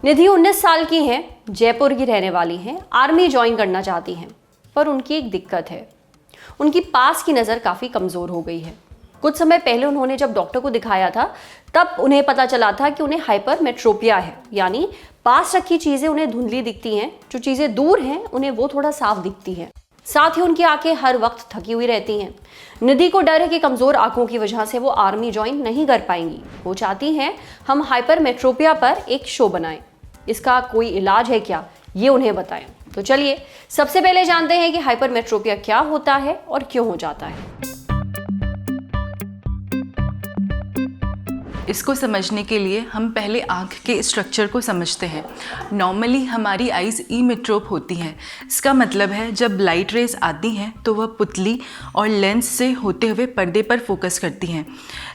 निधि 19 साल की हैं, जयपुर की रहने वाली हैं, आर्मी ज्वाइन करना चाहती हैं, पर उनकी एक दिक्कत है। उनकी पास की नज़र काफ़ी कमज़ोर हो गई है। कुछ समय पहले उन्होंने जब डॉक्टर को दिखाया था, तब उन्हें पता चला था कि उन्हें हाइपरमेट्रोपिया है, यानी पास रखी चीज़ें उन्हें धुंधली दिखती हैं, जो चीज़ें दूर हैं उन्हें वो थोड़ा साफ दिखती हैं। साथ ही उनकी आंखें हर वक्त थकी हुई रहती हैं। निधि को डर है कि कमज़ोर आंखों की वजह से वो आर्मी ज्वाइन नहीं कर पाएंगी। वो चाहती हैं हम हाइपरमेट्रोपिया पर एक शो बनाएं। इसका कोई इलाज है क्या, ये उन्हें बताएं। तो चलिए सबसे पहले जानते हैं कि हाइपरमेट्रोपिया क्या होता है और क्यों हो जाता है। इसको समझने के लिए हम पहले आँख के स्ट्रक्चर को समझते हैं। नॉर्मली हमारी आइज़ इमेट्रोप होती हैं। इसका मतलब है जब लाइट रेज आती हैं तो वह पुतली और लेंस से होते हुए पर्दे पर फोकस करती हैं,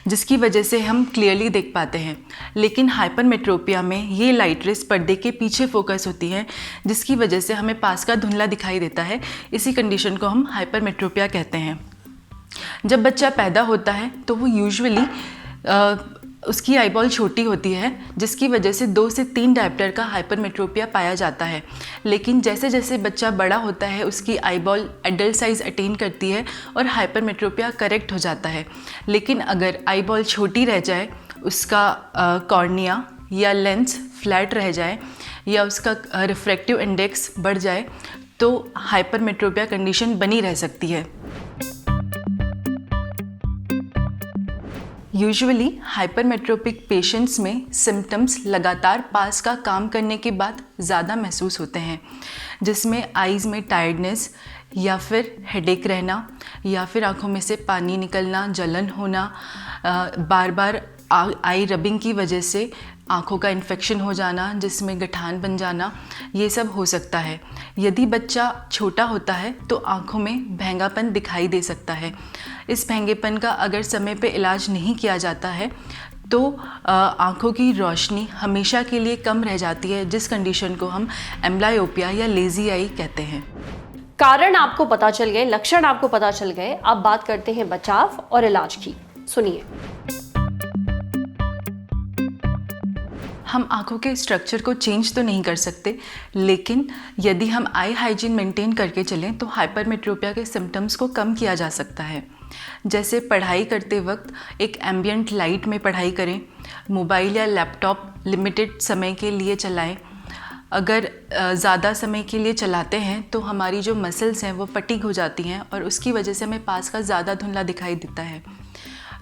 जिसकी वजह से हम क्लियरली देख पाते हैं। लेकिन हाइपरमेट्रोपिया में ये लाइट रेज पर्दे के पीछे फोकस होती हैं, जिसकी वजह से हमें पास का धुंधला दिखाई देता है। इसी कंडीशन को हम हाइपरमेट्रोपिया कहते हैं। जब बच्चा पैदा होता है तो वो यूजुअली उसकी आईबॉल छोटी होती है, जिसकी वजह से 2 से 3 डायप्टर का हाइपरमेट्रोपिया पाया जाता है। लेकिन जैसे जैसे बच्चा बड़ा होता है उसकी आईबॉल एडल्ट साइज़ अटेन करती है और हाइपरमेट्रोपिया करेक्ट हो जाता है। लेकिन अगर आईबॉल छोटी रह जाए, उसका कॉर्निया या लेंस फ्लैट रह जाए या उसका रिफ्रैक्टिव इंडेक्स बढ़ जाए तो हाइपरमेट्रोपिया कंडीशन बनी रह सकती है। यूजुअली हाइपरमेट्रोपिक पेशेंट्स में सिम्टम्स लगातार पास का काम करने के बाद ज़्यादा महसूस होते हैं, जिसमें आइज़ में टायर्डनेस या फिर हेडेक रहना या फिर आँखों में से पानी निकलना, जलन होना, बार बार आई रबिंग की वजह से आँखों का इन्फेक्शन हो जाना, जिसमें गठान बन जाना, ये सब हो सकता है। यदि बच्चा छोटा होता है तो आँखों में भैंगापन दिखाई दे सकता है। इस भैंगेपन का अगर समय पे इलाज नहीं किया जाता है तो आँखों की रोशनी हमेशा के लिए कम रह जाती है, जिस कंडीशन को हम एम्ब्लायोपिया या लेज़ी आई कहते हैं। कारण आपको पता चल गए, लक्षण आपको पता चल गए। अब बात करते हैं बचाव और इलाज की। सुनिए। हम आँखों के स्ट्रक्चर को चेंज तो नहीं कर सकते, लेकिन यदि हम आई हाइजीन मेंटेन करके चलें तो हाइपरमेट्रोपिया के सिम्टम्स को कम किया जा सकता है। जैसे पढ़ाई करते वक्त एक एम्बियंट लाइट में पढ़ाई करें, मोबाइल या लैपटॉप लिमिटेड समय के लिए चलाएं। अगर ज़्यादा समय के लिए चलाते हैं तो हमारी जो मसल्स हैं वो फटीग हो जाती हैं और उसकी वजह से हमें पास का ज़्यादा धुंधला दिखाई देता है।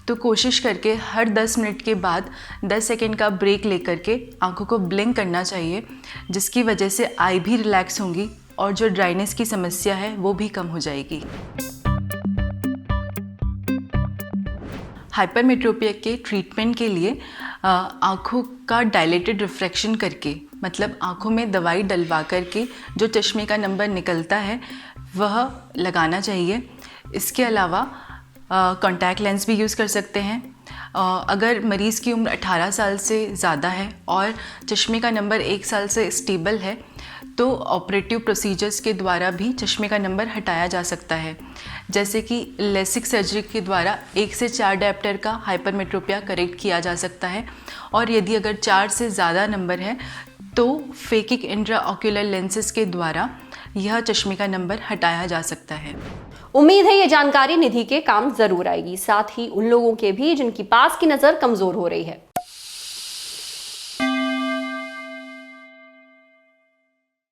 तो कोशिश करके हर 10 मिनट के बाद 10 सेकेंड का ब्रेक लेकर के आंखों को ब्लिंक करना चाहिए, जिसकी वजह से आई भी रिलैक्स होंगी और जो ड्राइनेस की समस्या है वो भी कम हो जाएगी। हाइपरमेट्रोपिया के ट्रीटमेंट के लिए आँखों का डायलेटेड रिफ्रैक्शन करके, मतलब आँखों में दवाई डलवा करके जो चश्मे का नंबर निकलता है वह लगाना चाहिए। इसके अलावा कॉन्टैक्ट लेंस भी यूज़ कर सकते हैं। अगर मरीज़ की उम्र 18 साल से ज़्यादा है और चश्मे का नंबर 1 साल से स्टेबल है तो ऑपरेटिव प्रोसीजर्स के द्वारा भी चश्मे का नंबर हटाया जा सकता है। जैसे कि लेसिक सर्जरी के द्वारा 1 से 4 डायप्टर का हाइपरमेट्रोपिया करेक्ट किया जा सकता है, और यदि अगर 4 से ज़्यादा नंबर है तो फेकिक इंट्राऑक्यूलर लेंसेज के द्वारा यह चश्मे का नंबर हटाया जा सकता है। उम्मीद है ये जानकारी निधि के काम जरूर आएगी, साथ ही उन लोगों के भी जिनकी पास की नज़र कमज़ोर हो रही है।